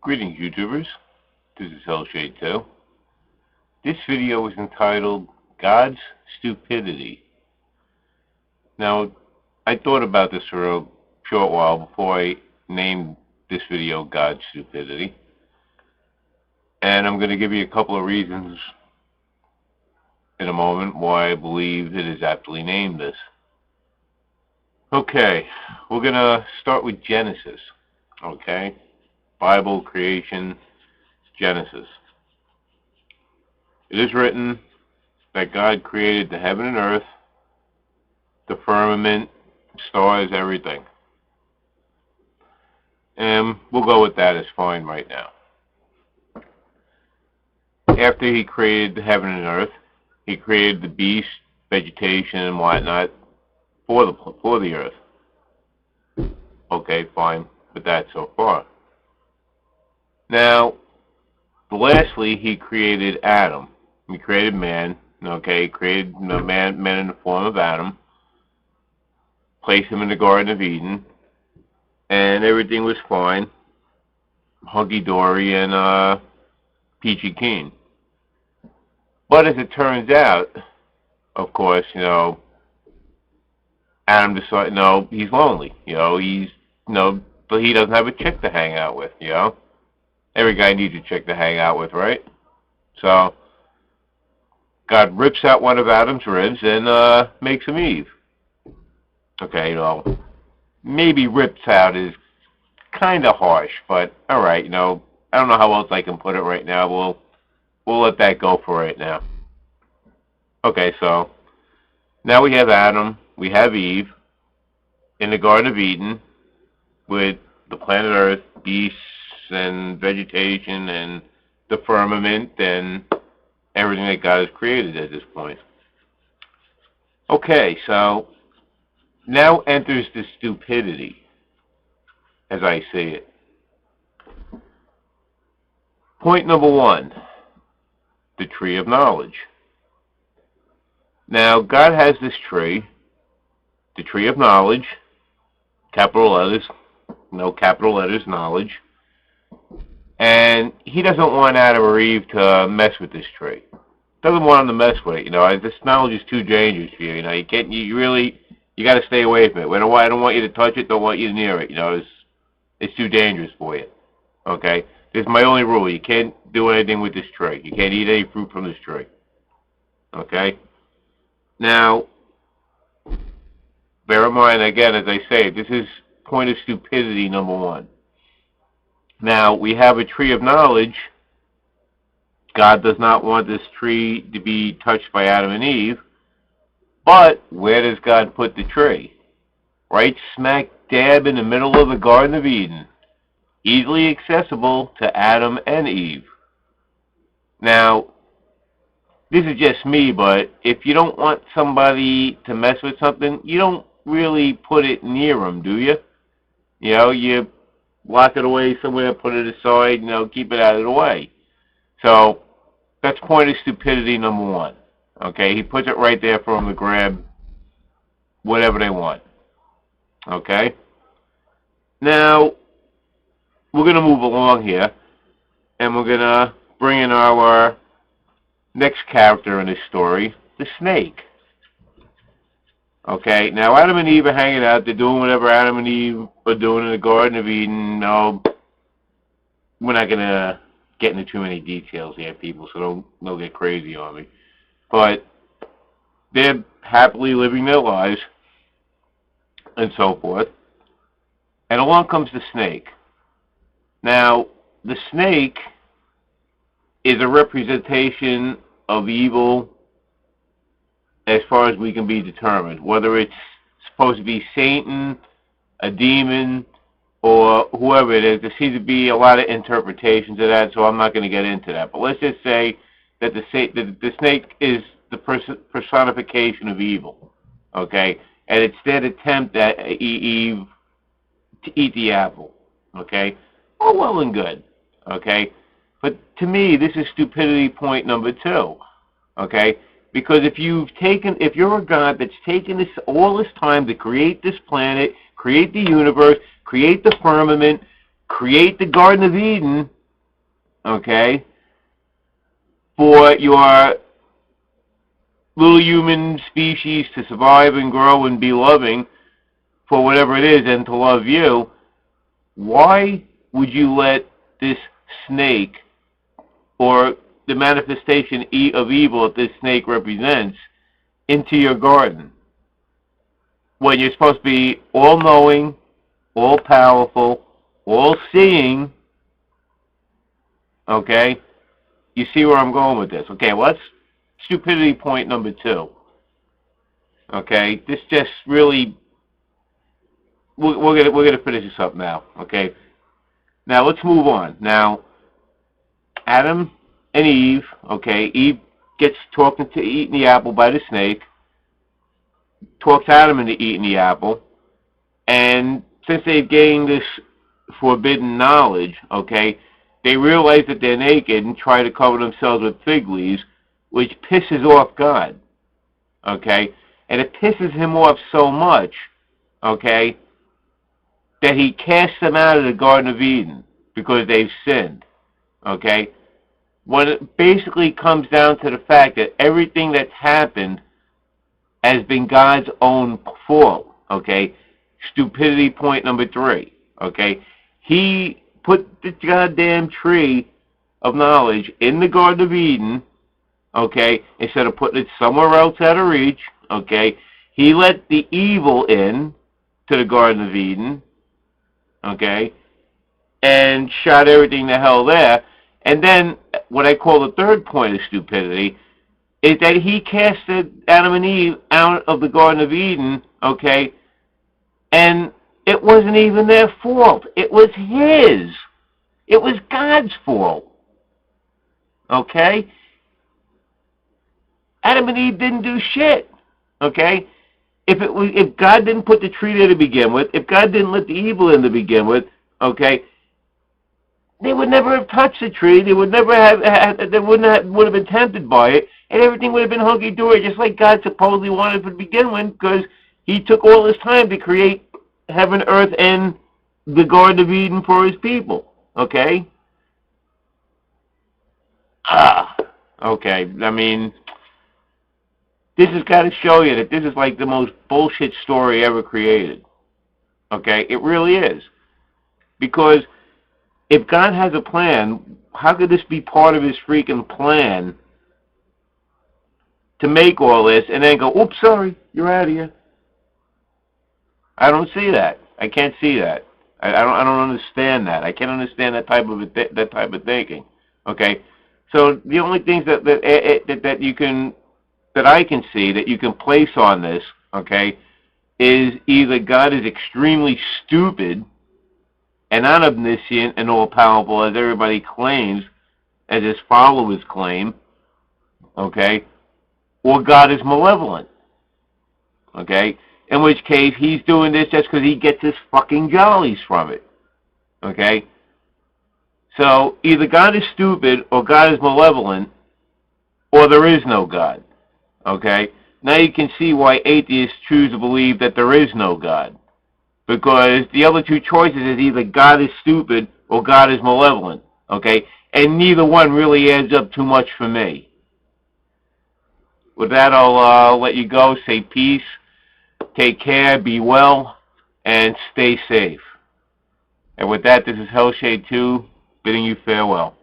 Greetings, YouTubers. This is Hellshade2. This video is entitled God's Stupidity. Now, I thought about this for a short while before I named this video God's Stupidity. And I'm going to give you a couple of reasons in a moment why I believe it is aptly named this. Okay, we're going to start with Genesis. Okay? Bible, creation, Genesis. It is written that God created the heaven and earth, the firmament, stars, everything. And we'll go with that as fine right now. After he created the heaven and earth, he created the beasts, vegetation, and whatnot for the earth. Okay, fine with that so far. Now, lastly, he created Adam. He created man. Okay, he created man in the form of Adam. Placed him in the Garden of Eden, and everything was fine, hunky-dory and peachy keen. But as it turns out, of course, Adam decided, no, he's lonely. But he doesn't have a chick to hang out with. Every guy needs a chick to hang out with, right? So God rips out one of Adam's ribs and makes him Eve. Okay, maybe rips out is kind of harsh, but all right, I don't know how else I can put it right now. We'll let that go for right now. Okay, so now we have Adam, we have Eve in the Garden of Eden with the planet Earth, beasts and vegetation and the firmament and everything that God has created at this point. Okay, so now enters the stupidity, as I see it. Point number one, the tree of knowledge. Now, God has this tree, the tree of knowledge, capital letters, knowledge, and he doesn't want Adam or Eve to mess with this tree. Doesn't want them to mess with it. This knowledge is too dangerous for you. You got to stay away from it. I don't want you to touch it. Don't want you near it. It's too dangerous for you. Okay. This is my only rule. You can't do anything with this tree. You can't eat any fruit from this tree. Okay. Now, bear in mind again, as I say, this is point of stupidity number one. Now, we have a tree of knowledge. God does not want this tree to be touched by Adam and Eve. But where does God put the tree? Right smack dab in the middle of the Garden of Eden. Easily accessible to Adam and Eve. Now, this is just me, but if you don't want somebody to mess with something, you don't really put it near them, do you? You lock it away somewhere, put it aside, keep it out of the way. So, that's point of stupidity number one. Okay, he puts it right there for them to grab whatever they want. Okay? Now, we're going to move along here, and we're going to bring in our next character in this story, the snake. Okay, now Adam and Eve are hanging out. They're doing whatever Adam and Eve are doing in the Garden of Eden. We're not going to get into too many details here, people, so don't get crazy on me. But they're happily living their lives and so forth. And along comes the snake. Now, the snake is a representation of evil as far as we can be determined. Whether it's supposed to be Satan, a demon, or whoever it is, there seems to be a lot of interpretations of that, so I'm not going to get into that. But let's just say that the snake is the personification of evil, okay? And it's their attempt at Eve to eat the apple, okay? All well and good, okay? But to me, this is stupidity point number two, okay? Because if you're a God that's taken all this time to create this planet, create the universe, create the firmament, create the Garden of Eden, okay, for your little human species to survive and grow and be loving for whatever it is and to love you, why would you let this snake, or the manifestation of evil that this snake represents, into your garden when you're supposed to be all-knowing, all-powerful, all-seeing? Okay? You see where I'm going with this? Okay, well, that's stupidity point number 2. Okay? This just really... We're gonna finish this up now. Okay? Now, let's move on. Now, Adam and Eve, okay, Eve gets talking to eating the apple by the snake, talks Adam into eating the apple, and since they've gained this forbidden knowledge, okay, they realize that they're naked and try to cover themselves with fig leaves, which pisses off God, okay, and it pisses him off so much, okay, that he casts them out of the Garden of Eden because they've sinned, okay. When it basically comes down to the fact that everything that's happened has been God's own fault, okay? Stupidity point number 3, okay? He put the goddamn tree of knowledge in the Garden of Eden, okay, instead of putting it somewhere else out of reach, okay? He let the evil in to the Garden of Eden, okay, and shot everything to hell there. And then what I call the third point of stupidity is that he casted Adam and Eve out of the Garden of Eden, okay, and it wasn't even their fault. It was his. It was God's fault, okay? Adam and Eve didn't do shit, okay? If God didn't put the tree there to begin with, if God didn't let the evil in to begin with, okay, they would never have touched the tree. They would never have. They would have been tempted by it, and everything would have been hunky dory, just like God supposedly wanted to begin with, because He took all His time to create heaven, earth, and the Garden of Eden for His people. Okay. Okay. I mean, this has got to show you that this is like the most bullshit story ever created. Okay, it really is, because if God has a plan, how could this be part of His freaking plan to make all this and then go, oops, sorry, you're out of here? I don't see that. I can't see that. I don't understand that. I can't understand that type of thinking. Okay, so the only things that you can, that I can see that you can place on this, okay, is either God is extremely stupid and not omniscient and all-powerful as everybody claims, as his followers claim, okay, or God is malevolent, okay, in which case he's doing this just because he gets his fucking jollies from it, okay? So either God is stupid or God is malevolent, or there is no God, okay? Now you can see why atheists choose to believe that there is no God, because the other two choices is either God is stupid or God is malevolent, okay? And neither one really adds up too much for me. With that, I'll let you go. Say peace, take care, be well, and stay safe. And with that, this is Hellshade 2 bidding you farewell.